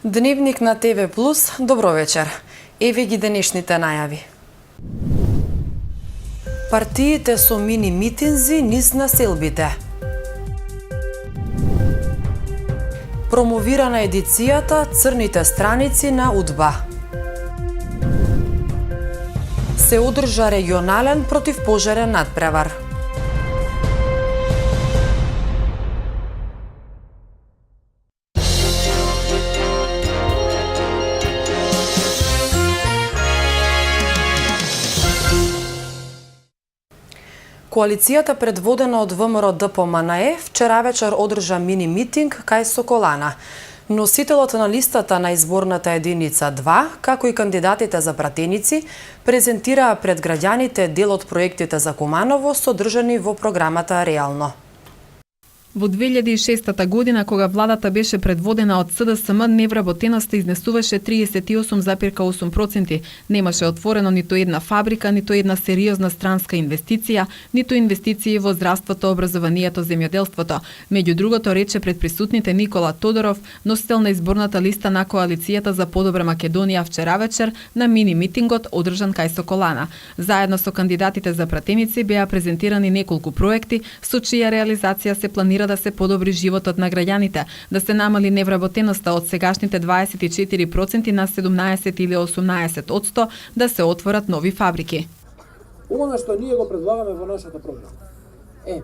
Дневник на ТВ Плюс, добро вечер. Еве ги денешните најави. Партиите со мини митинзи низ населбите. Промовирана едицијата Црните страници на УДБА. Се одржа регионален противпожарен надпревар. Коалицијата предводена од ВМРО ДПМНЕ вчера вечер одржа мини митинг кај Соколана. Носителот на листата на изборната единица 2, како и кандидатите за пратеници, презентираа пред граѓаните дел од проектите за Куманово содржани во програмата Реално. Во 2006 година, кога владата беше предводена од СДСМ, невработеноста изнесуваше 38,8%. Немаше отворено ниту една фабрика, ниту една сериозна странска инвестиција, ниту инвестиции во здравството, образованието, земјоделството. Меѓу другото, рече пред присутните Никола Тодоров, носител на изборната листа на Коалицијата за подобра Македонија вчера вечер на мини митингот одржан кај Соколана. Заедно со кандидатите за пратеници беа презентирани неколку проекти со чија реализација се планира да се подобри животот на граѓаните, да се намали невработеноста од сегашните 24% на 17 или 18%, да се отворат нови фабрики. Она што ние го предлагаме во нашата програма е,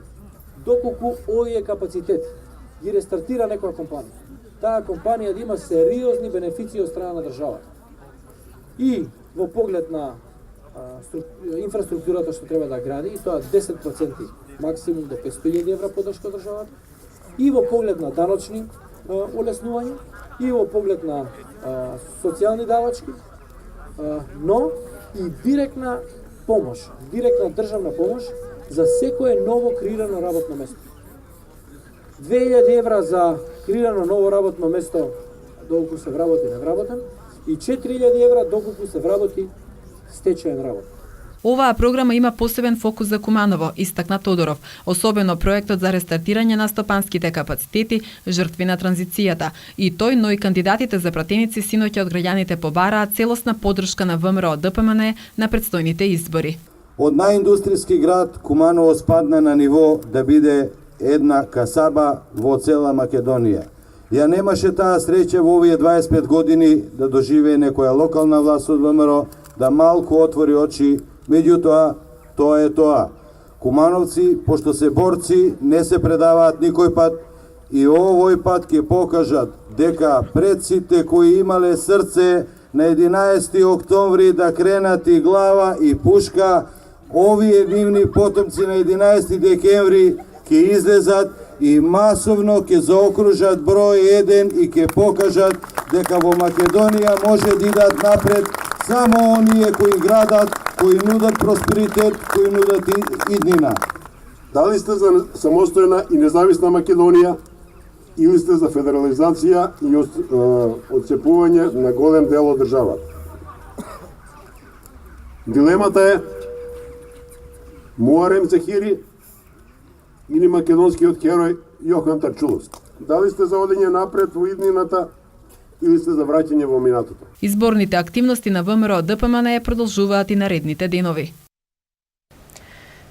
доколку овие капацитет ги рестартира некоја компанија, таа компанија да има сериозни бенефиции од страна на државата. И во поглед на инфраструктурата што треба да гради, и тоа 10% максимум до 500.000 евра поддршка од државата, и во поглед на даночни олеснувања, и во поглед на социјални давачки, но и директна помош, директна државна помош за секое ново креирано работно место. 2.000 евра за креирано ново работно место доколку се вработи невработен и 4.000 евра доколку се вработи стечаен работ. Оваа програма има посебен фокус за Куманово, истакна Тодоров, особено проектот за рестартирање на стопанските капацитети, жртви на транзицијата. И тој, но и кандидатите за пратеници синоќа од граѓаните побараа целосна поддршка на ВМРО ДПМНЕ на предстојните избори. Од најиндустријски град Куманово спадна на ниво да биде една касаба во цела Македонија. Ја немаше таа среќа во овие 25 години да доживее некоја локална власт од ВМРО да малку отвори очи. Меѓутоа, тоа е тоа. Кумановци, пошто се борци, не се предаваат никој пат и овој пат ќе покажат дека пред сите кои имале срце на 11 октомври да кренат и глава и пушка, овие нивни потомци на 11 декември ќе излезат и масовно ќе заокружат број 1 и ќе покажат дека во Македонија може да идат напред само оние кои градат, кои нудат просперитет, кои нудат иднина. Дали сте за самостојна и независна Македонија или сте за федерализација и отцепување на голем дел од државата? Дилемата е Муарем Захири или македонскиот херој Јохан Тарчуловски. Дали сте за одење напред во иднината или сте за враќање во минатото? Изборните активности на ВМРО ДПМНЕ продолжуваат и наредните денови.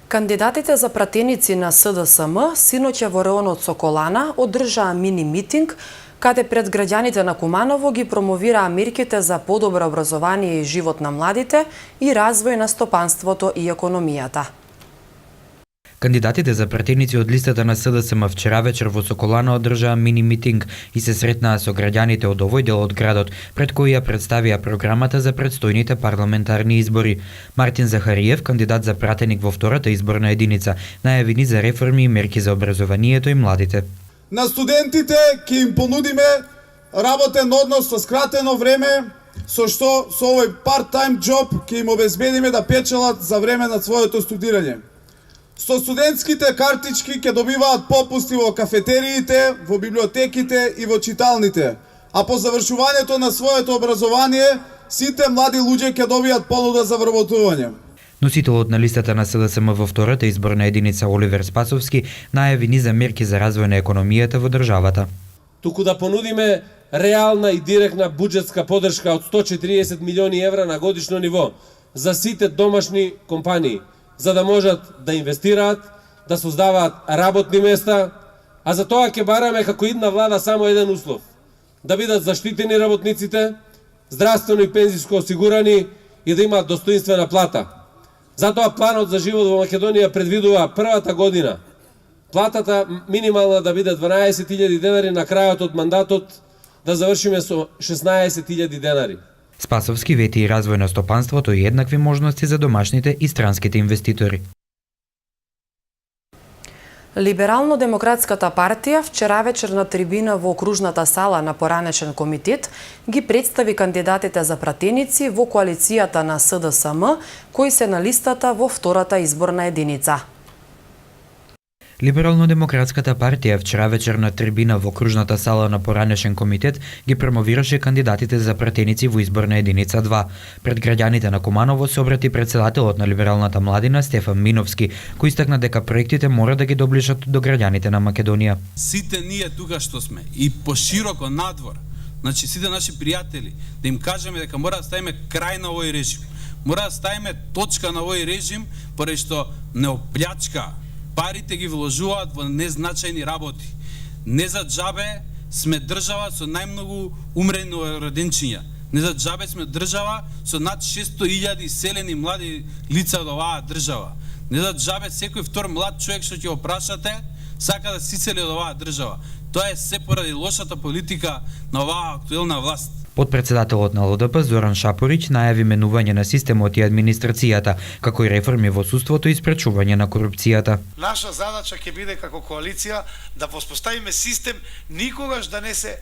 Кандидатите за пратеници на СДСМ синоќа во реонот Соколана одржаа мини митинг каде пред граѓаните на Куманово ги промовираа мерките за подобро образование и живот на младите и развој на стопанството и економијата. Кандидатите за пратеници од листата на СДСМ вчера вечер во Соколана одржаа мини митинг и се сретнаа со граѓаните од овој дел од градот, пред кои ја представија програмата за предстојните парламентарни избори. Мартин Захариев, кандидат за пратеник во втората изборна единица, најави низ за реформи и мерки за образованието и младите. На студентите ќе им понудиме работен однос со скратено време, со што со овој part-time job ќе им обезбедиме да печелат за време на своето студирање. Со студентските картички ќе добиваат попусти во кафетериите, во библиотеките и во читалните, а по завршувањето на своето образование, сите млади луѓе ќе добијат понуда за вработување. Носителот на листата на СДСМ во втората изборна единица Оливер Спасовски најави низ за мерки за развој на економијата во државата. Туку да понудиме реална и директна буџетска поддршка од 140 милиони евра на годишно ниво за сите домашни компании, за да можат да инвестираат, да создаваат работни места, а за тоа ќе бараме како идна влада само еден услов: да бидат заштитени работниците, здравствено и пензиско осигурани и да имаат достоинствена плата. Затоа планот за живот во Македонија предвидува првата година платата минимална да биде 12.000 денари, на крајот од мандатот да завршиме со 16.000 денари. Спасовски вети и развој на стопанството и еднакви можности за домашните и странските инвеститори. Либерално-демократската партија вчера вечер на трибина во окружната сала на поранешен комитет ги представи кандидатите за пратеници во коалицијата на СДСМ, кои се на листата во втората изборна единица. Либерално-демократската партија вчера вечер на трибина во окружната сала на поранешен комитет ги промовираше кандидатите за пратеници во изборна единица 2. Пред граѓаните на Куманово се обрати председателот на Либералната младина Стефан Миновски, кој истакна дека проектите мора да ги доближат до граѓаните на Македонија. Сите ние тука што сме и пошироко надвор, значи сите наши пријатели, да им кажеме дека мора да ставиме крај на овој режим. Мора да ставиме точка на овој режим, поради што не оплячка, парите ги вложуваат во незначајни работи. Не за џабе сме држава со најмногу умрени роденчиња. Не за џабе сме држава со над 600.000 иселени млади лица од оваа држава. Не за џабе секој втор млад човек што ќе опрашате сака да се исели од оваа држава. Тоа е се поради лошата политика на оваа актуелна власт. Подпредседателот на ЛДП Зоран Шапорич најави менување на системот и администрацијата, како и реформи во судството и спречување на корупцијата. Наша задача ќе биде како коалиција да воспоставиме систем никогаш да не се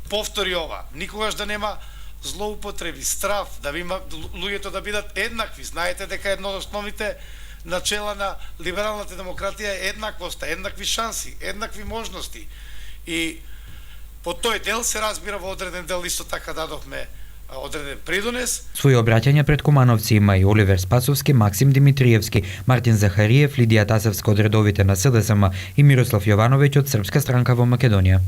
повтори ова, никогаш да нема злоупотреби, страф, да има луѓето да бидат еднакви. Знаете дека едно од основните начела на либералната демократија е еднаквоста, еднакви шанси, еднакви можности. И по тој дел се разбира во одреден дел исто така дадовме одреден придонес. Своје обраќање пред кумановци има и Оливер Спасовски, Максим Димитриевски, Мартин Захариев, Лидија Тасевска од редовите на СДСМ и Мирослав Јовановиќ од Српска странка во Македонија.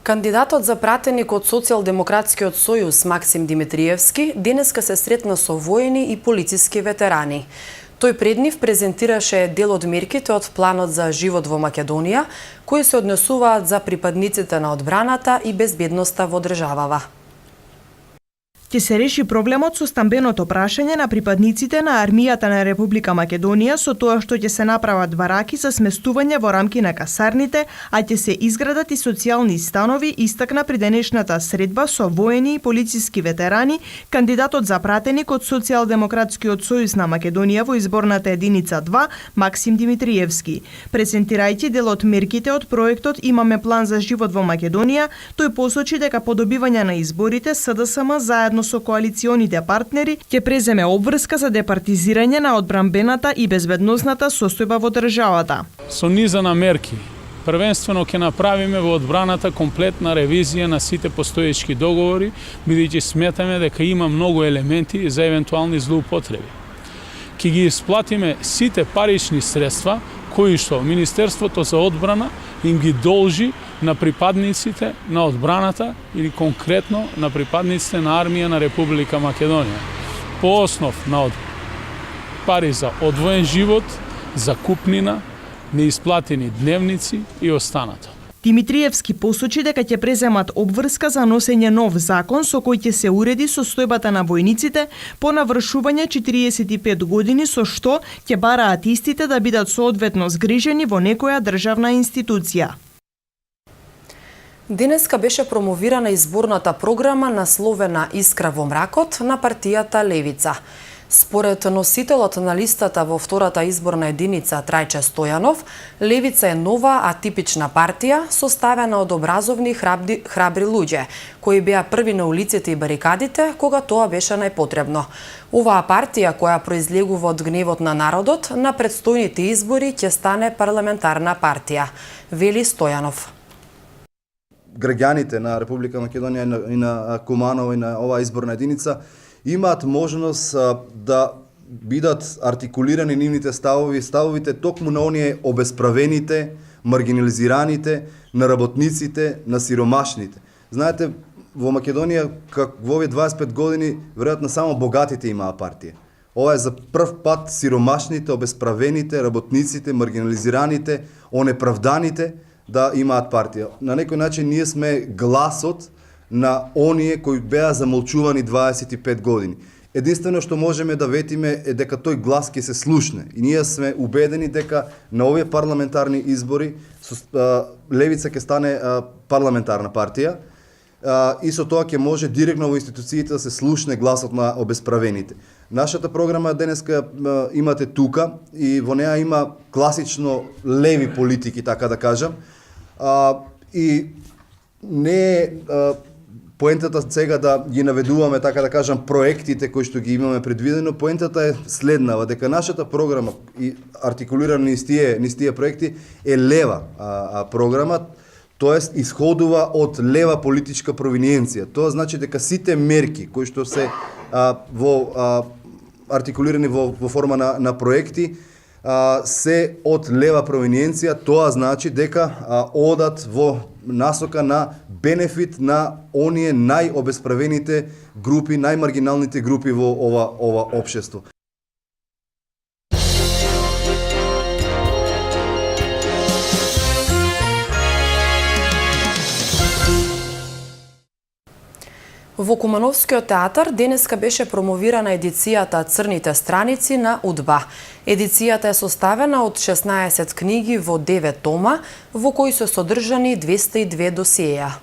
Кандидатот за пратеник од Социјалдемократскиот сојуз Максим Димитриевски денеска се сретна со воени и полициски ветерани. Тој пред нив презентираше дел од мерките од планот за живот во Македонија, кои се однесуваат за припадниците на одбраната и безбедноста во државава. Ќе се реши проблемот со стамбеното прашање на припадниците на армијата на Република Македонија со тоа што ќе се направат бараки за сместување во рамки на касарните, а ќе се изградат и социјални станови, истакна при денешната средба со воени и полициски ветерани, кандидатот за пратеник од Социјалдемократскиот сојуз на Македонија во изборната единица 2, Максим Димитриевски. Презентирајќи дел од мерките од проектот Имаме план за живот во Македонија, тој посочи дека по добивање на изборите СДСМ заедно со коалиционите партнери ќе преземе обврска за департизирање на одбранбената и безбедносната состојба во државата. Со низа на мерки, првенствено ќе направиме во одбраната комплетна ревизија на сите постоечки договори, бидејќи сметаме дека има многу елементи за евентуални злоупотреби. Ќе ги исплатиме сите парични средства кои што Министерството за одбрана им ги должи на припадниците на одбраната или конкретно на припадниците на армија на Република Македонија. По основ на пари за одвоен живот, закупнина, неисплатени дневници и останато. Димитриевски посочи дека ќе преземат обврска за носење нов закон со кој ќе се уреди состојбата на војниците по навршување 45 години, со што ќе бараат истите да бидат соодветно згрижени во некоја државна институција. Денеска беше промовирана изборната програма насловена Искра во мракот на партијата Левица. Според носителот на листата во втората изборна единица Трајче Стојанов, Левица е нова атипична партија составена од образовни храбри луѓе, кои беа први на улиците и барикадите кога тоа беше најпотребно. Оваа партија, која произлегува од гневот на народот, на предстојните избори ќе стане парламентарна партија, вели Стојанов. Граѓаните на Република Македонија и на Куманово и на оваа изборна единица имаат можност да бидат артикулирани нивните ставови, ставовите токму на оние обесправените, маргинализираните, на работниците, на сиромашните. Знаете, во Македонија, во овие 25 години, веројатно само богатите имаа партија. Ова е за прв пат сиромашните, обесправените, работниците, маргинализираните, онеправданите да имаат партија. На некој начин ние сме гласот на оние кои беа замолчувани 25 години. Единствено што можеме да ветиме е дека тој глас ќе се слушне. И ние сме убедени дека на овие парламентарни избори Левица ќе стане парламентарна партија и со тоа ќе може директно во институциите да се слушне гласот на обесправените. Нашата програма денеска имате тука и во неа има класично леви политики, така да кажам. И не е поентата сега да ги наведуваме, така да кажам, проектите кои што ги имаме предвидено. Поентата е следнава, дека нашата програма и артикулирана низ тие проекти е лева програма, тоест исходува од лева политичка провиниенција. Тоа значи дека сите мерки кои што се артикулирани во форма на проекти се од лева провиниенција. Тоа значи дека одат во насока на бенефит на оние најобесправените групи, најмаргиналните групи во ова општество. Во Кумановскиот театар денеска беше промовирана едицијата Црните страници на УДБА. Едицијата е составена од 16 книги во 9 тома, во кои се содржани 202 досиеја.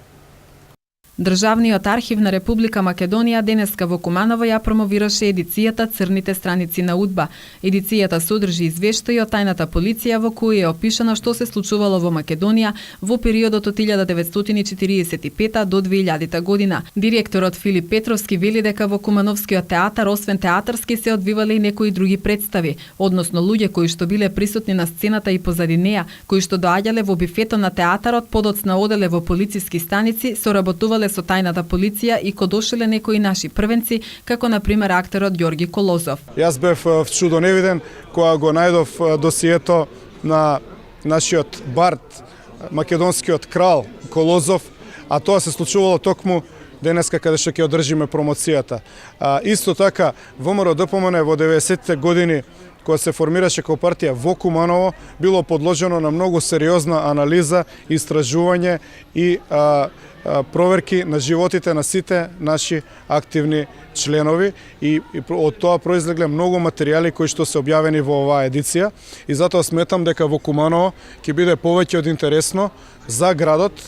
Државниот архив на Република Македонија денеска во Куманово ја промовираше едицијата Црните страници на УДБА. Едицијата содржи извештај од тајната полиција во кој е опишано што се случувало во Македонија во периодот од 1945 до 2000 година. Директорот Филип Петровски вели дека во Кумановскиот театар освен театарски се одвивале и некои други представи, односно луѓе кои што биле присутни на сцената и позади неа, кои што доаѓале во бифето на театарот, подоцна оделе во полициски станици, соработувале со тајната полиција и кодошеле некои наши првенци, како на пример актерот Ѓорги Колозов. Јас бев вчудоневиден кога го најдов досието на нашиот бард, македонскиот крал Колозов, а тоа се случувало токму денеска каде што ќе одржиме промоцијата. Исто така, ВМРО ДПМН во 90-те години, кога се формираше како партија во Куманово, било подложено на многу сериозна анализа, истражување и проверки на животите на сите наши активни членови и од тоа произлегле многу материјали кои што се објавени во оваа едиција и затоа сметам дека во Куманово ќе биде повеќе од интересно за градот,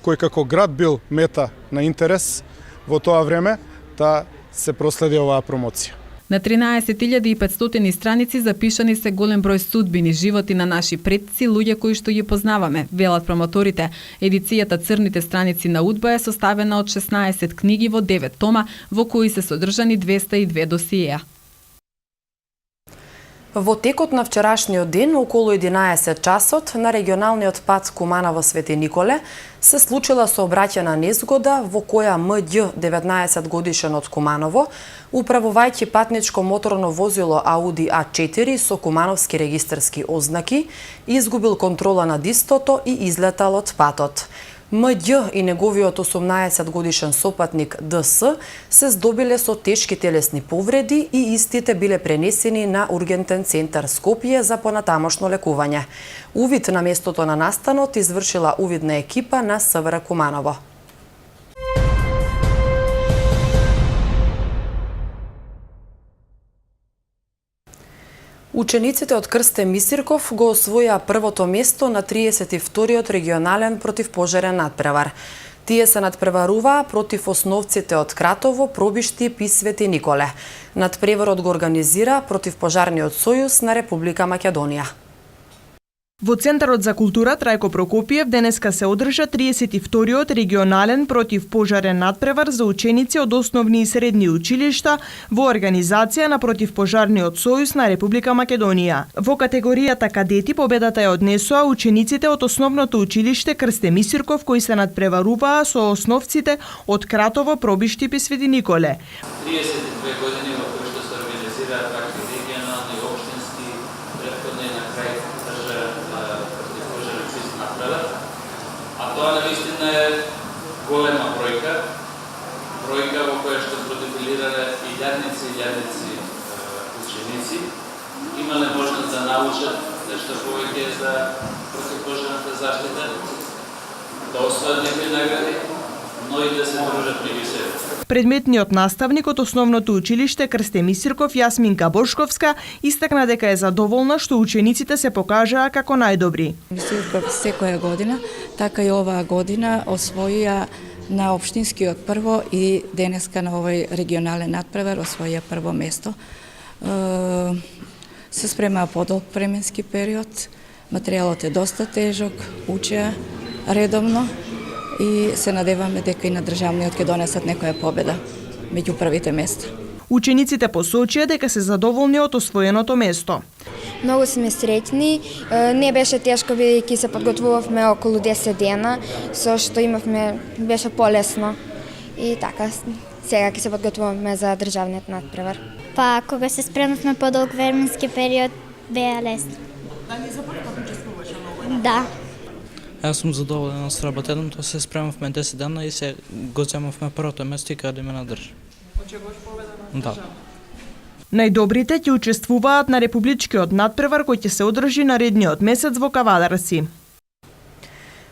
кој како град бил мета на интерес во тоа време, да се проследи оваа промоција. На 13.500 страници запишани се голем број судбини, животи на наши предци, луѓе кои што ги познаваме, велат промоторите. Едицијата Црните страници на УДБА е составена од 16 книги во 9 тома, во кои се содржани 202 досиеја. Во текот на вчерашниот ден, околу 11 часот, на регионалниот пат Куманово Свети Николе, се случила сообраќајна незгода во која Мѓ, 19 годишен од Куманово, управувајќи патничко моторно возило Ауди А4 со кумановски регистарски ознаки, изгубил контрола над истото и излетал од патот. Мѓ и неговиот 18 годишен сопатник ДС се здобиле со тешки телесни повреди и истите биле пренесени на ургентен центар Скопје за понатамошно лекување. Увид на местото на настанот извршила увидна екипа на СВР Куманово. Учениците од Крсте Мисирков го освоја првото место на 32-тиот регионален противпожарен надпревар. Тие се надпреваруваа против основците од Кратово, Пробишти и Свети Николе. Надпреварот го организира Противпожарниот сојуз на Република Македонија. Во Центарот за култура Трајко Прокопиев денеска се одржа 32-тиот регионален противпожарен надпревар за ученици од основни и средни училишта во организација на Противпожарниот сојуз на Република Македонија. Во категоријата кадети победата ја однесоа учениците од основното училиште Крсте Мисирков кои се надпреваруваа со основците од Кратово, Пробишти и Свети Николе. 32 години во кои што се организираат такви регионални, општински, претходно и на крај држа противпожарен сојуз на тоа навистина е голема бројка во која што продефилирале илјадници ученици, имале можност да научат нешто повеќе за противпожарната заштита, да освојат некои награди, но и да се дружат меѓу себе. Предметниот наставник од основното училиште Крстеми Сирков Јасминка Бошковска истакна дека е задоволна што учениците се покажаа како најдобри. Сирков секоја година, така и оваа година освоија на општинскиот прво и денеска на овој регионален надпревар освоија прво место. Се спремаа подолг временски период, материјалот е доста тежок, учеа редовно и се надеваме дека и на државниот ќе донесат некоја победа меѓу првите места. Учениците посочија дека се задоволни од освоеното место. Многу сме среќни, не беше тешко бидејќи се подготвувавме околу 10 дена, со што беше полесно. И така, сега ќе се подготвуваме за државниот надпревар. Па, кога се спремавме подолг временски период, беа лесно. Дали за прв пат учествуваше на овој? Да. Јас сум задоволен со работеното, се спремавме 10 дена и се го земавме првото место и каде ме надржа. Очекуваш победа на Да. Најдобрите ќе учествуваат на републичкиот надпревар кој ќе се одржи наредниот месец во Кавадарци.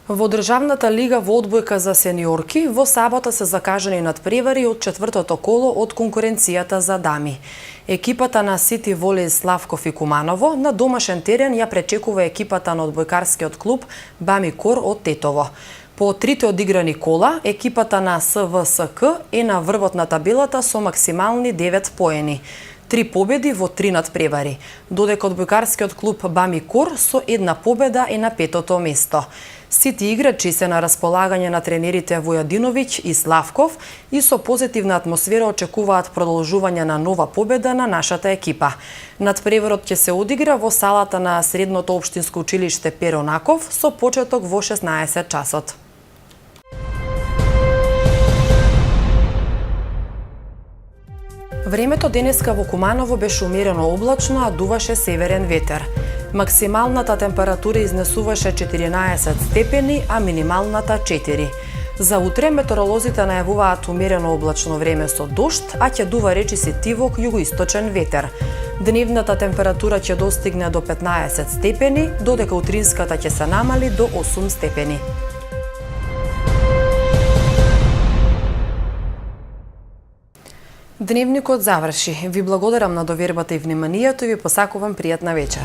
Во Државната лига во одбојка за сениорки во сабота се закажани надпревари од четвртото коло од конкуренцијата за дами. Екипата на Сити Волеј Славков и Куманово на домашен терен ја пречекува екипата на одбојкарскиот клуб Бами Кор од Тетово. По трите одиграни кола, екипата на СВСК е на врвот на табелата со максимални 9 поени. 3 победи во 3 надпревари, додека одбојкарскиот клуб Бами Кор со 1 победа е на 5-то место. Сите играчи се на располагање на тренерите Војадиновиќ и Славков и со позитивна атмосфера очекуваат продолжување на нова победа на нашата екипа. Надпреварот ќе се одигра во салата на Средното општинско училиште Перо Наков со почеток во 16 часот. Времето денеска во Куманово беше умерено облачно, а дуваше северен ветер. Максималната температура изнесуваше 14 степени, а минималната 4. За утре метеоролозите најавуваат умерено облачно време со дожд, а ќе дува речиси тивок југоисточен ветер. Дневната температура ќе достигне до 15 степени, додека утринската ќе се намали до 8 степени. Дневникот заврши. Ви благодарам на довербата и вниманието и ви посакувам пријатна вечер.